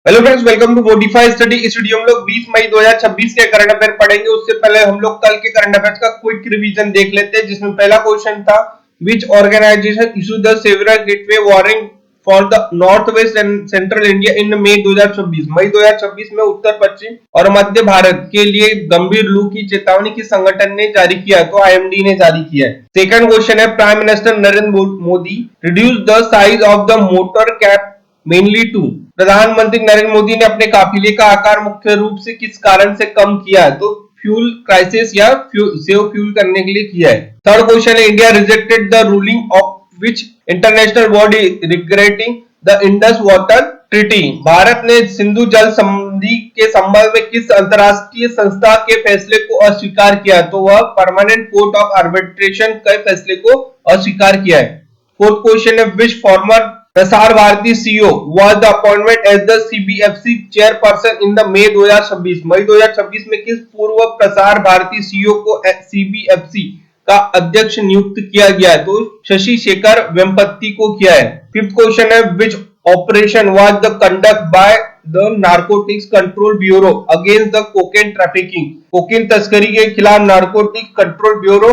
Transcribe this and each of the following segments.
Hello friends, welcome to modify study. इस video में लोग 20 मई 2026 के करंट अफेयर पढ़ेंगे। उससे पहले हम लोग कल के करंट अफेयर्स का क्विक रिवीजन देख लेते हैं, जिसमें पहला क्वेश्चन था which organisation issue the several gateway warning for the north west and central India in May 2026। मई 2026 में उत्तर पश्चिम और मध्य भारत के लिए गंभीर लू की चेतावनी किस संगठन ने जारी किया? तो आईएमडी ने जारी किया है। सेकंड क्वेश्चन है prime minister Narendra Modi reduce the size of the motorcade mainly to. प्रधानमंत्री नरेंद्र मोदी ने अपने काफिले का आकार मुख्य रूप से किस कारण से कम किया है? तो फ्यूल क्राइसिस या सेव फ्यूल करने के लिए किया है। थर्ड क्वेश्चन है India rejected the ruling of which international body regretting the Indus water treaty. Bharat ने सिंधु जल संधि के संबंध में किस अंतरराष्ट्रीय संस्था के फैसले को अस्वीकार किया? तो वह परमानेंट कोर्ट ऑफ आर्बिट्रेशन के फैसले को अस्वीकार किया है। फोर्थ क्वेश्चन है which former Prasar Bharati CEO was the appointment as the CBFC chairperson in the May 2026। मई 2026 में किस पूर्व प्रसार भारती सीईओ को CBFC का अध्यक्ष नियुक्त किया गया है? तो शशि शेखर वेम्पति को किया है। फिफ्थ क्वेश्चन है which operation was the conduct by the narcotics control bureau against the cocaine trafficking. Cocaine तस्करी के खिलाफ नार्कोटिक्स कंट्रोल ब्यूरो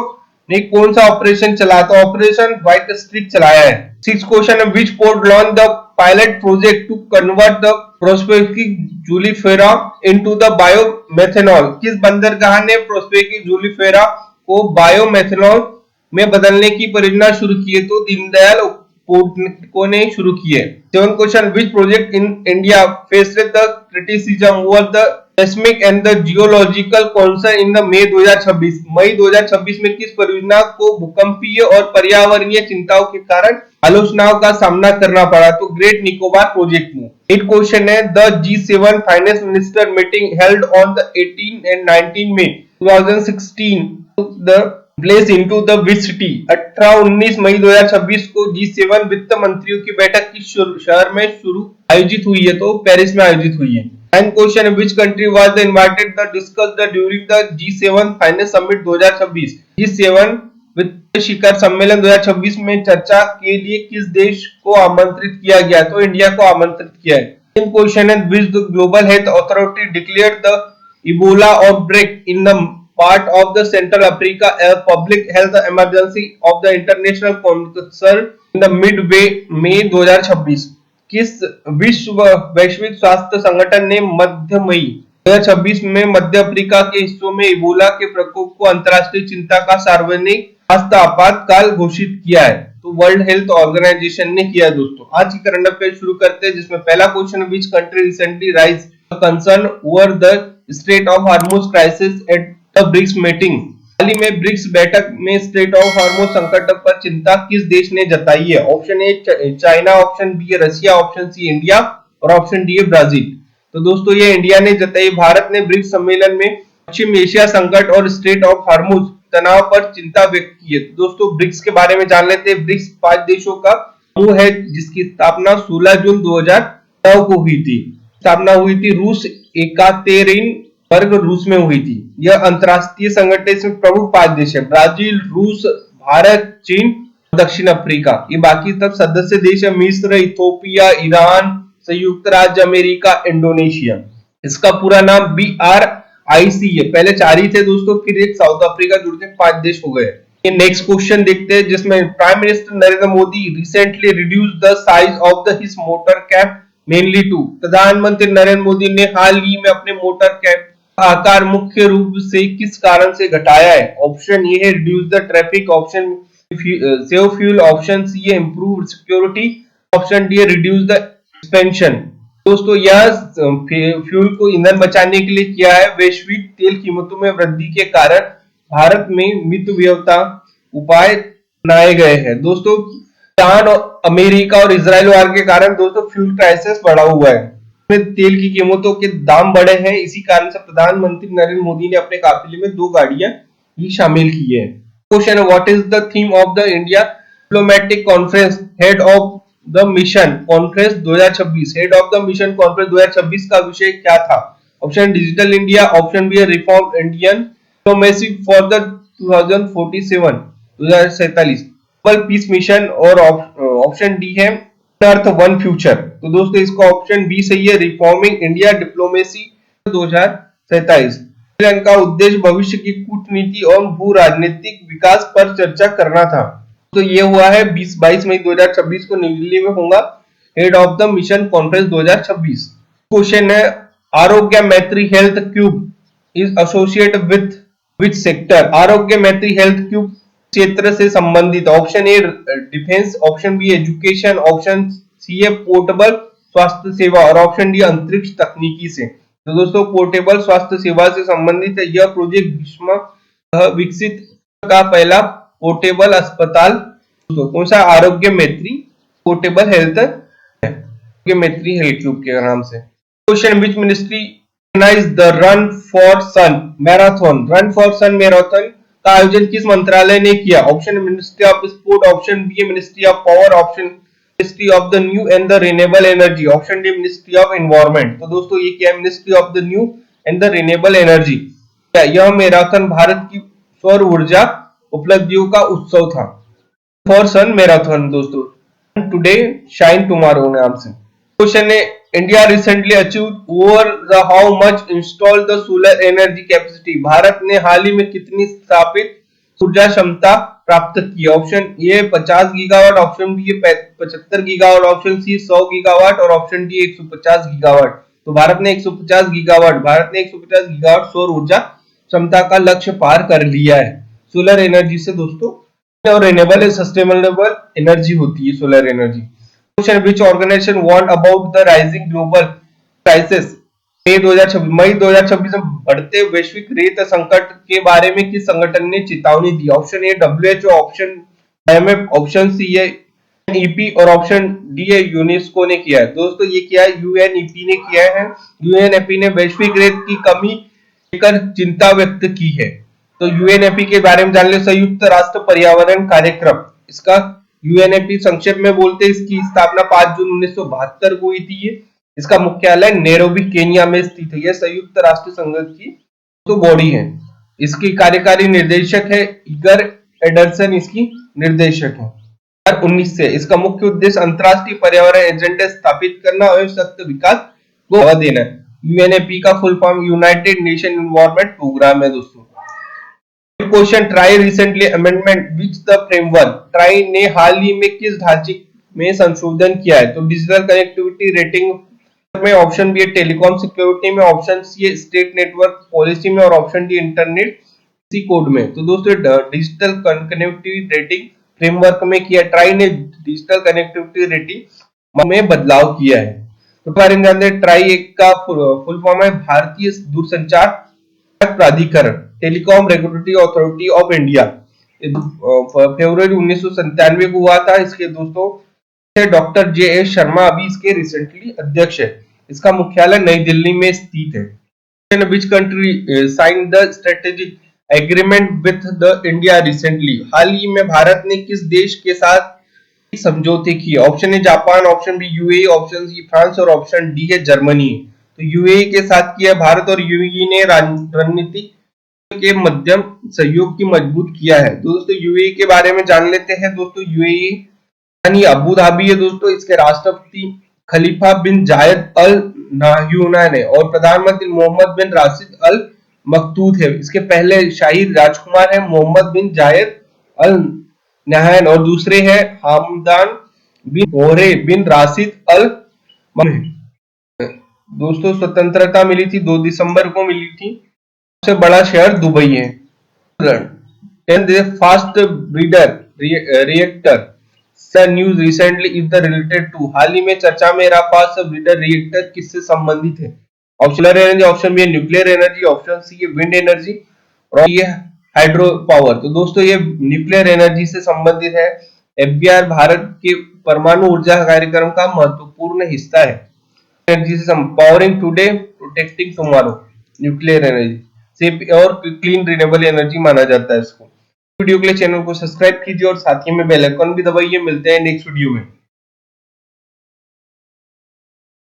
ने कौन सा ऑपरेशन चलाया? तो ऑपरेशन व्हाइट स्ट्रिक चलाया है। सिक्स क्वेश्चन है which port launch the pilot project to convert the prosopis juliflora into the biomethanol. किस बंदरगाह ने प्रोस्पेकिक जूलीफेरा को बायोमेथेनॉल में बदलने की परियोजना शुरू की है? तो दीनदयाल पोर्ट को ने शुरू की है। Seven question which project in India faced the criticism over the seismic and the geological concern in the May 2026। मई 2026 में किस परियोजना को भूकंपीय और पर्यावरणीय चिंताओं के कारण आलोचनाओं का सामना करना पड़ा? तो ग्रेट निकोबार प्रोजेक्ट में। एट क्वेश्चन है the G7 finance minister meeting held on the 18 and 19 May 2016 the place into the which city. 18-19 मई 2026 को G7 वित्त मंत्रियों की बैठक किस शहर में आयोजित हुई है? तो पेरिस में आयोजित हुई है। And question which country was invited to discuss the during the G7 Finance Summit 2026। G7 वित्त शिखर सम्मेलन 2026 में चर्चा के लिए किस देश को आमंत्रित किया गया? तो इंडिया को आमंत्रित किया है। इन क्वेश्चन है which the Global Health Authority declared the Ebola outbreak in the part of the Central Africa a public health emergency of the international concern in the midway May 2026। किस विश्व वैश्विक स्वास्थ्य संगठन ने मध्य मई 2026 में मध्य अफ्रीका के हिस्सों में इबोला के प्रकोप को अंतर्राष्ट्रीय चिंता का सार्वजनिक स्वास्थ्य आपातकाल घोषित किया है? तो वर्ल्ड हेल्थ ऑर्गेनाइजेशन ने किया। दोस्तों आज की करंट अफेयर शुरू करते हैं, जिसमें पहला question which country recently raise concern over the strait of Hormuz crisis at the BRICS meeting. हाल ही में ब्रिक्स बैठक में स्ट्रेट ऑफ हार्मोज संकट पर चिंता किस देश ने जताई है? Option A China, option B है रशिया, ऑप्शन सी इंडिया और ऑप्शन डी है ब्राजील। तो दोस्तों ये इंडिया ने जताई। भारत ने ब्रिक्स सम्मेलन में पश्चिम एशिया संकट और स्ट्रेट ऑफ हार्मोज तनाव पर चिंता व्यक्त की है। दोस्तों ब्रिक्स के बारे में जान लेते हैं। ब्रिक्स 5 देशों का समूह है जिसकी स्थापना 16 जून 2009 को हुई थी। स्थापना हुई थी रूस वर्ग रूस में हुई थी। यह अंतरराष्ट्रीय संगठन इसमें प्रमुख 5 देश है ब्राजील, रूस, भारत, चीन, दक्षिण अफ्रीका। ये बाकी सब सदस्य देश है मिस्र, इथोपिया, ईरान, संयुक्त राज्य अमेरिका, इंडोनेशिया। इसका पूरा नाम BRIC है। पहले 4 ही थे दोस्तों, फिर एक साउथ अफ्रीका जुड़ के 5 देश हो गए। ये नेक्स्ट क्वेश्चन देखते हैं, जिसमें prime minister Narendra Modi recently reduce the size of the his motorcade mainly to. प्रधानमंत्री नरेंद्र मोदी ने हाल ही में अपने मोटर कैप आकार मुख्य रूप से किस कारण से घटाया है? ऑप्शन ए है reduce the traffic, option save fuel, option C है इंप्रूव सिक्योरिटी, ऑप्शन डी है रिड्यूस द एक्सपेंशन। दोस्तों यह फ्यूल को ईंधन बचाने के लिए किया है। वैश्विक तेल कीमतों में वृद्धि के कारण भारत में मितव्ययता उपाय बनाए गए हैं। दोस्तों ईरान, अमेरिका और इजराइल वार के कारण दोस्तों फ्यूल क्राइसिस बढ़ा हुआ है। तेल की कीमतों के दाम बढ़े हैं। इसी कारण से प्रधानमंत्री नरेंद्र मोदी ने अपने काफिले में 2 गाड़ियां ही शामिल की है। क्वेश्चन है what is the theme of the India diplomatic conference head of the mission conference 2026। Head of the mission conference 2026 का विषय क्या था? Option digital India, option B है reform Indian diplomacy for the 2047 global peace mission और option D है earth one future. तो दोस्तों इसका ऑप्शन बी सही है, रिफॉर्मिंग इंडिया डिप्लोमेसी 2027। का उद्देश्य भविष्य की कूटनीति और भू राजनीतिक विकास पर चर्चा करना था। तो ये हुआ है 22 मई 2026 को नई दिल्ली में होगा head of the mission conference 2026। Question है, Arogya Maitri health cube is associate with which sector. Arogya Maitri health cube क्षेत्र से संबंधित। Option A defence, option B education, option C है पोर्टेबल स्वास्थ्य सेवा और ऑप्शन डी अंतरिक्ष तकनीकी से। तो दोस्तों पोर्टेबल स्वास्थ्य सेवा से संबंधित है यह प्रोजेक्ट विकसित का पहला पोर्टेबल अस्पताल। तो कौन सा? आरोग्य मैत्री पोर्टेबल हेल्थ, आरोग्य मैत्री हेल्थ क्यूब के नाम से। Question, which ministry organise the run for sun marathon. Run for sun marathon का आयोजन किस मंत्रालय ने किया? Option ministry of sport, option B ministry of power, option ministry of the new and the renewable energy, option D ministry of environment. तो दोस्तों ये क्या है? Ministry of the new and the renewable energy. यह marathon Bharat की सौर ऊर्जा उपलब्धियों का उत्सव था। फॉर सन मैराथन दोस्तों, टुडे शाइन टुमारो नाम से। क्वेश्चन है, India recently achieve over the how much install the solar energy capacity. Bharat ने हाल ही में कितनी स्थापित ऊर्जा क्षमता प्राप्त की? Option A 50 gigawatt, option B 75 gigawatt, option C 100 gigawatt और ऑप्शन डी 150 गीगावाट। तो भारत ने 150 गीगावाट सौर ऊर्जा क्षमता का लक्ष्य पार कर लिया है सोलर एनर्जी से दोस्तों। और रिन्यूएबल सस्टेनेबल एनर्जी होती है solar energy. Question, which organisation warn about the rising global crisis. मई 2026 में बढ़ते वैश्विक रेत संकट के बारे में किस संगठन ने चेतावनी दी? Option A WHO, option IMF, option C है यूएनईपी और ऑप्शन डी है यूनेस्को ने किया है। दोस्तों ये क्या है? यूएनईपी ने किया है। यूएनईपी ने वैश्विक रेत की कमी लेकर चिंता व्यक्त की है। तो यूएनईपी के बारे में जान ले। संयुक्त राष्ट्र पर्यावरण कार्यक्रम, इसका यूएनईपी संक्षेप में बोलते हैं। इसकी स्थापना 5 जून 1972 को हुई थी। इसका मुख्यालय नैरोबी केन्या में स्थित है। यह संयुक्त राष्ट्र संघ की तो बॉडी है। इसकी कार्यकारी निर्देशक है इगर एडरसन, इसकी निर्देशक है 2019 से। इसका मुख्य उद्देश्य अंतरराष्ट्रीय पर्यावरण एजेंडा स्थापित करना और सतत विकास को बढ़ावा देना है। यूएनईपी का full form United Nation Environment Programme है दोस्तों। Question, TRAI recently amendment which the framework. TRAI ने हाल ही में किस ढांचे में संशोधन किया है? तो डिजिटल कनेक्टिविटी रेटिंग में, ऑप्शन बी टेलीकॉम सिक्योरिटी में, option C state network policy में और ऑप्शन डी इंटरनेट कोड में। तो दोस्तों डिजिटल कनेक्टिविटी रेटिंग फ्रेमवर्क में किया। ट्राई ने डिजिटल कनेक्टिविटी रेटिंग में बदलाव किया है। तो बारे में जानते हैं। ट्राई एक का फुल फॉर्म है भारतीय दूरसंचार प्राधिकरण, telecom regulatory authority of India. फरवरी 1997 को हुआ था। इसके दोस्तों डॉक्टर JS शर्मा अभी इसके रिसेंटली अध्यक्ष है। इसका मुख्यालय नई दिल्ली में स्थित है। Which country sign the strategic agreement with the India recently. हाल ही में भारत ने किस देश के साथ समझौते किए? Option A Japan, option B UAE, option C France और ऑप्शन डी है जर्मनी। तो UAE के साथ किया भारत और UAE ने रणनीति के मध्यम सहयोग की मजबूत किया है। तो दोस्तों UAE के बारे में जान लेते हैं। दोस्तों UAE यानी अबू धाबी है दोस्तों। इसके राष्ट्रपति खलीफा बिन जायद अल नाह्यान है और प्रधानमंत्री मोहम्मद बिन राशिद अल मकतूद है। इसके पहले शाही राजकुमार है मोहम्मद बिन जायद अल नाह्यान और दूसरे हैं हमदान बिन ओरे बिन राशिद अल मकतूद। दोस्तों स्वतंत्रता मिली थी 2 दिसंबर को मिली थी। सबसे बड़ा शहर दुबई है। Fast breeder reactor news recently is the related to. हाल ही में चर्चा में रहा फास्ट ब्रीडर रिएक्टर किससे संबंधित है? Option energy, option B nuclear energy, option C है विंड एनर्जी और ये हाइड्रो पावर। तो दोस्तों ये न्यूक्लियर एनर्जी से संबंधित है। FBR भारत के परमाणु ऊर्जा कार्यक्रम का महत्वपूर्ण हिस्सा है। एनर्जी से powering today protecting tomorrow, nuclear energy safe और क्लीन रिन्यूएबल एनर्जी माना जाता है इसको। वीडियो के लिए चैनल को सब्सक्राइब कीजिए और साथ ही में बेल आइकन भी दबाइए। मिलते हैं नेक्स्ट वीडियो में।